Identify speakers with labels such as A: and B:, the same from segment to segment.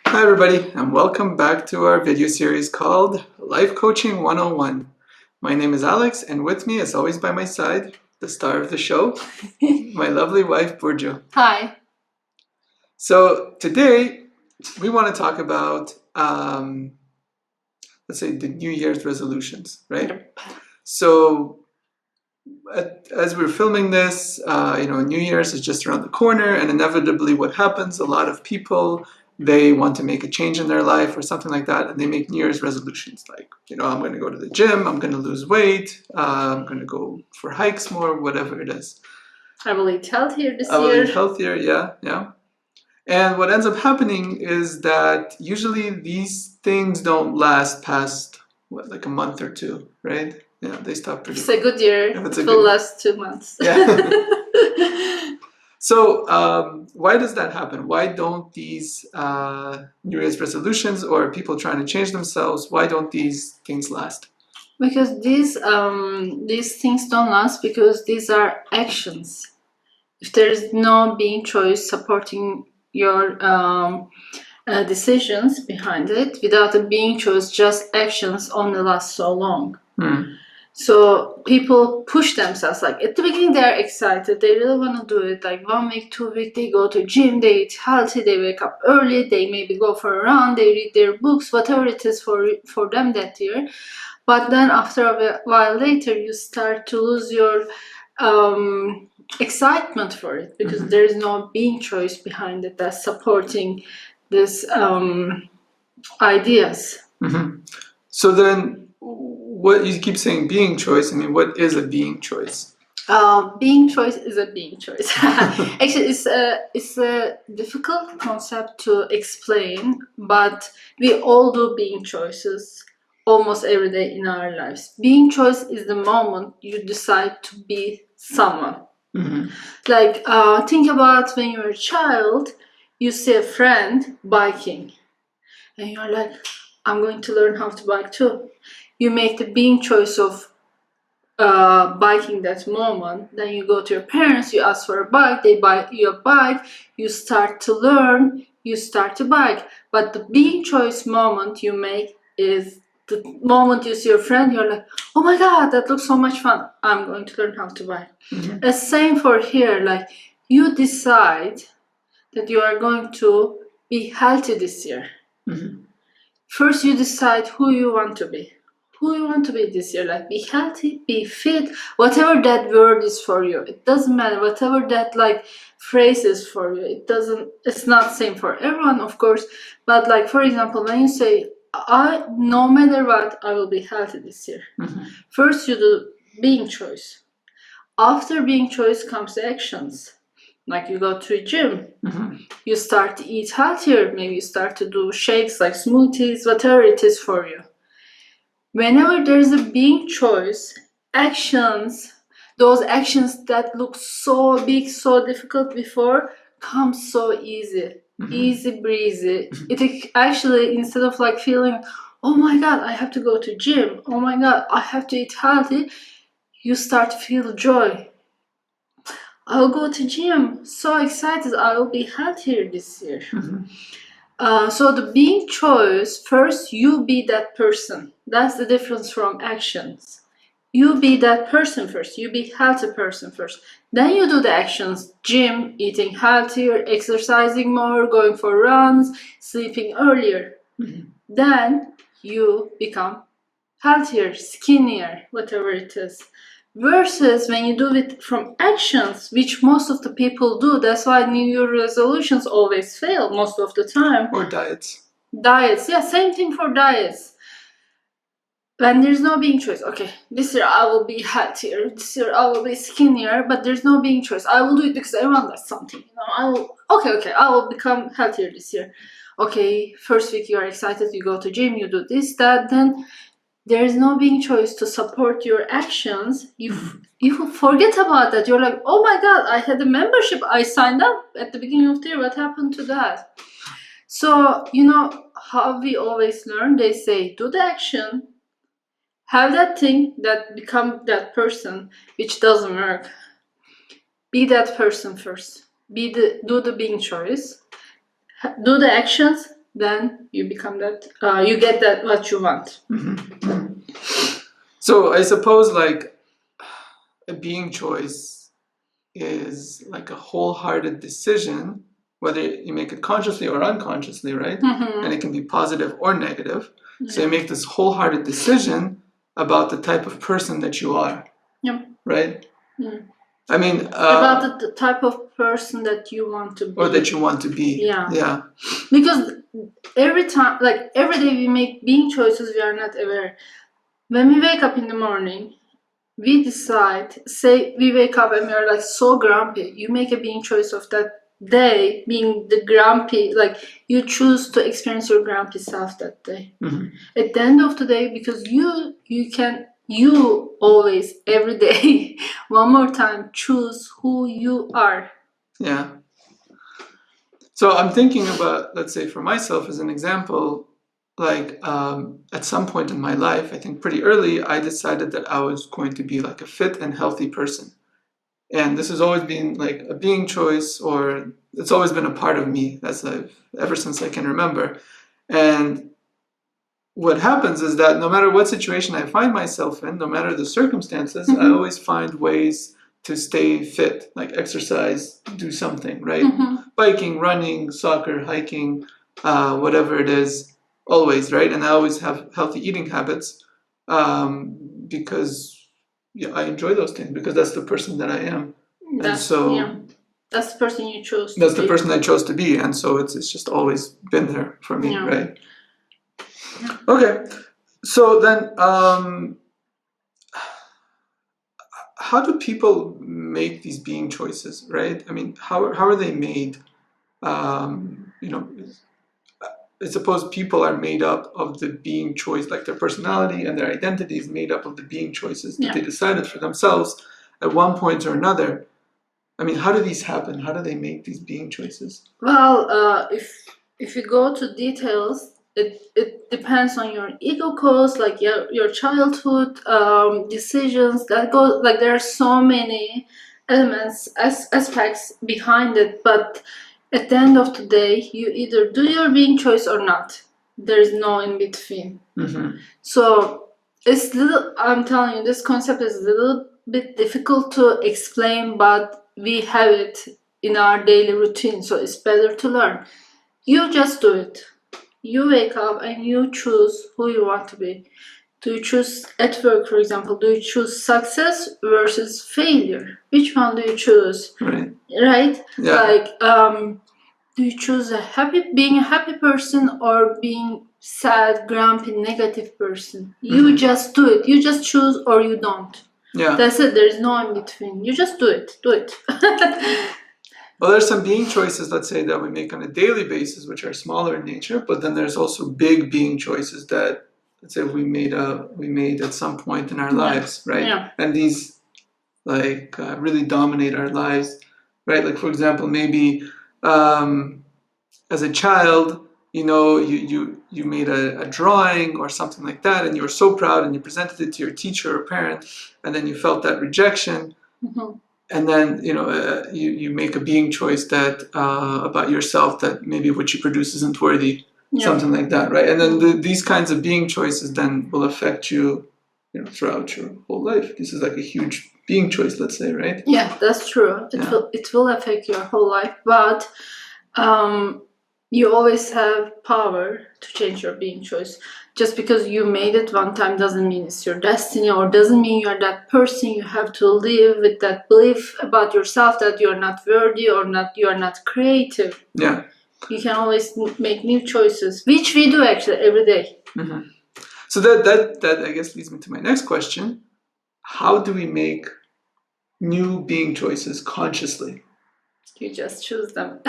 A: Hi everybody, and welcome back to our video series called Life Coaching 101. My name is Alex, and with me, as always by my side, the star of the show, my lovely wife, Burcu.
B: Hi.
A: So today, we want to talk about, let's say, the New Year's resolutions, right? So as we're filming this, New Year's is just around the corner, and inevitably what happens, a lot of people, they want to make a change in their life or something like that, and they make New Year's resolutions like, I'm going to go to the gym, I'm going to lose weight, I'm going to go for hikes more, whatever it is.
B: I will eat healthier this year.
A: I will eat healthier, yeah. And what ends up happening is that usually these things don't last past, like a month or two, right? Yeah, they stop pretty
B: It's a good year. It will last 2 months.
A: Yeah. So why does that happen? Why don't these New Year's resolutions or people trying to change themselves, why don't these things last?
B: Because these things don't last because these are actions. If there is no being choice supporting your decisions behind it, without a being choice, just actions only last so long. So people push themselves, like at the beginning they're excited, they really want to do it, like 1 week, 2 weeks, they go to gym, they eat healthy, they wake up early, they maybe go for a run, they read their books, whatever it is for them that year. But then after a while later, you start to lose your excitement for it because there is no being choice behind it that's supporting this ideas.
A: So then, what you keep saying being choice, I mean, what is a being choice?
B: Being choice is a being choice. Actually, it's a difficult concept to explain, but we all do being choices almost every day in our lives. Being choice is the moment you decide to be someone. Like, think about when you're a child, you see a friend biking, and you're like, I'm going to learn how to bike too. You make the being choice of biking that moment. Then you go to your parents, you ask for a bike, they buy you a bike, you start to learn, you start to bike. But the being choice moment you make is the moment you see your friend, you're like, oh my god, that looks so much fun, I'm going to learn how to bike. The same for here, like you decide that you are going to be healthy this year. First you decide who you want to be. Who you want to be this year, like be healthy, be fit, whatever that word is for you. It doesn't matter, whatever that like phrase is for you. It's not same for everyone, of course, but like for example, when you say, no matter what, I will be healthy this year. First you do being choice. After being choice comes the actions. Like you go to a gym, you start to eat healthier, maybe you start to do shakes like smoothies, whatever it is for you. Whenever there's a being choice, actions, those actions that look so big, so difficult before, come so easy, easy breezy. It actually, instead of like feeling, oh my god, I have to go to gym, oh my god, I have to eat healthy, you start to feel joy. I'll go to gym, so excited, I will be healthier this year. So the being choice, first you be that person. That's the difference from actions. You be that person first. You be healthy person first. Then you do the actions, gym, eating healthier, exercising more, going for runs, sleeping earlier. Then you become healthier, skinnier, whatever it is. Versus when you do it from actions, which most of the people do. That's why New Year resolutions always fail most of the time.
A: Or diets.
B: Diets, yeah, same thing for diets. When there's no being choice, okay, this year I will be healthier, this year I will be skinnier, but there's no being choice. I will do it because everyone does something. I will become healthier this year. Okay, first week you are excited, you go to gym, you do this, that, then there is no being choice to support your actions. You forget about that. You're like, oh my god, I had a membership, I signed up at the beginning of the year, what happened to that? So you know how we always learn, they say do the action, have that thing that become that person, which doesn't work. Be that person first. Do the being choice, do the actions, then you become that. You get that what you want.
A: So I suppose like a being choice is like a wholehearted decision, whether you make it consciously or unconsciously, right? And it can be positive or negative. So you make this wholehearted decision about the type of person that you are, right? I mean,
B: about the type of person that you want to be,
A: or that you want to be. Yeah.
B: Because every time, like every day, we make being choices we are not aware. When we wake up in the morning, we decide. Say we wake up and we are like so grumpy. You make a being choice of that day being the grumpy. Like you choose to experience your grumpy self that day. At the end of the day, because you always every day one more time choose who you are.
A: Yeah. So I'm thinking about, let's say for myself as an example, like at some point in my life, I think pretty early, I decided that I was going to be like a fit and healthy person. And this has always been like a being choice, or it's always been a part of me ever since I can remember. And what happens is that no matter what situation I find myself in, no matter the circumstances, I always find ways to stay fit, like exercise, do something, right? Biking, running, soccer, hiking, whatever it is, always, right? And I always have healthy eating habits because I enjoy those things, because that's the person that I am.
B: That's the person you chose to
A: That's
B: be.
A: the person I chose to be, and so it's just always been there for me, right? Okay, so then how do people make these being choices, right? I mean, how are they made? I suppose people are made up of the being choice, like their personality and their identity is made up of the being choices that they decided for themselves at one point or another. I mean, how do these happen? How do they make these being choices?
B: Well, if you go to details, it depends on your ego codes, like your childhood decisions that go, like there are so many elements, aspects behind it, but at the end of the day, you either do your being choice or not. There's no in between. So it's I'm telling you, this concept is a little bit difficult to explain, but we have it in our daily routine, so it's better to learn. You just do it. You wake up and you choose who you want to be. Do you choose at work, for example? Do you choose success versus failure? Which one do you choose? Right?
A: Yeah.
B: Like, do you choose being a happy person or being sad, grumpy, negative person? You just do it. You just choose or you don't.
A: Yeah.
B: That's it. There's no in between. You just do it. Do it.
A: Well, there's some being choices, let's say, that we make on a daily basis, which are smaller in nature, but then there's also big being choices that, let's say, we made at some point in our lives, right?
B: Yeah.
A: And these really dominate our lives, right? Like, for example, maybe as a child, you made a drawing or something like that, and you were so proud, and you presented it to your teacher or parent, and then you felt that rejection. And then you make a being choice that about yourself, that maybe what you produce isn't worthy, something like that, right? And then these kinds of being choices then will affect you, throughout your whole life. This is like a huge being choice, let's say, right?
B: Yeah, that's true. It will affect your whole life, but you always have power to change your being choice. Just because you made it one time doesn't mean it's your destiny, or doesn't mean you're that person. You have to live with that belief about yourself that you're not worthy or you are not creative.
A: Yeah.
B: You can always make new choices, which we do actually every day.
A: So that I guess leads me to my next question. How do we make new being choices consciously?
B: You just choose them.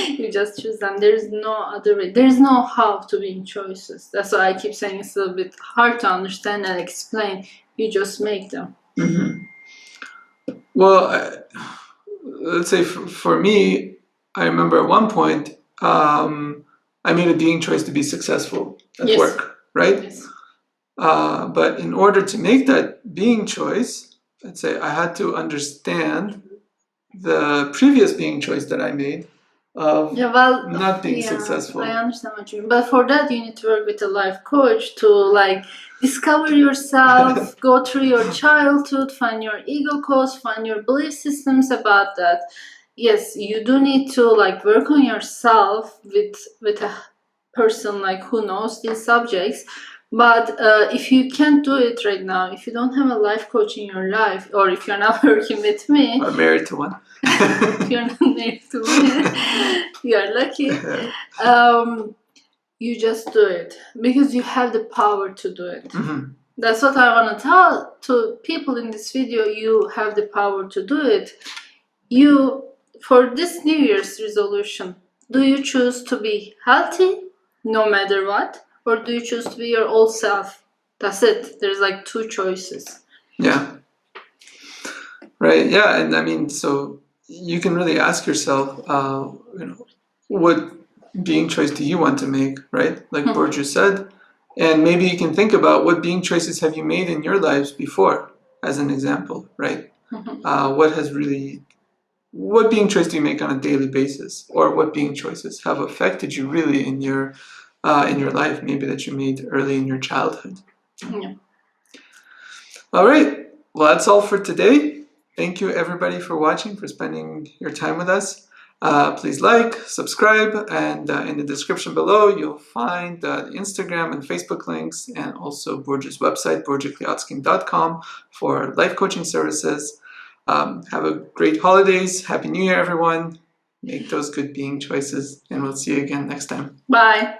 B: You just choose them. There's no other way. There's no how to being choices. That's why I keep saying it's a little bit hard to understand and explain. You just make them.
A: Well, let's say for me, I remember at one point I made a being choice to be successful at work, right?
B: Yes.
A: But in order to make that being choice, let's say I had to understand the previous being choice that I made of
B: Yeah, well,
A: not being
B: yeah,
A: successful.
B: I understand what you mean. But for that, you need to work with a life coach to like discover yourself, go through your childhood, find your ego codes, find your belief systems about that. Yes, you do need to like work on yourself with a person like who knows these subjects. But if you can't do it right now, if you don't have a life coach in your life, or if you're not working with me,
A: Or married to one.
B: if you're not married to me, you're lucky. You just do it because you have the power to do it.
A: Mhm.
B: That's what I want to tell to people in this video. You have the power to do it. You, for this New Year's resolution, do you choose to be healthy no matter what, or do you choose to be your old self? That's it. There's like two choices.
A: Yeah. Right. Yeah. And I mean, so you can really ask yourself, what being choice do you want to make, right? Like Borju said. And maybe you can think about what being choices have you made in your lives before, as an example, right? What being choice do you make on a daily basis, or what being choices have affected you really in your life, maybe that you made early in your childhood.
B: Yeah.
A: All right. Well, that's all for today. Thank you, everybody, for watching, for spending your time with us. Please like, subscribe, and in the description below, you'll find the Instagram and Facebook links, and also Borju's website, borjukliatskin.com, for life coaching services. Have a great holidays. Happy New Year, everyone. Make those good being choices, and we'll see you again next time.
B: Bye.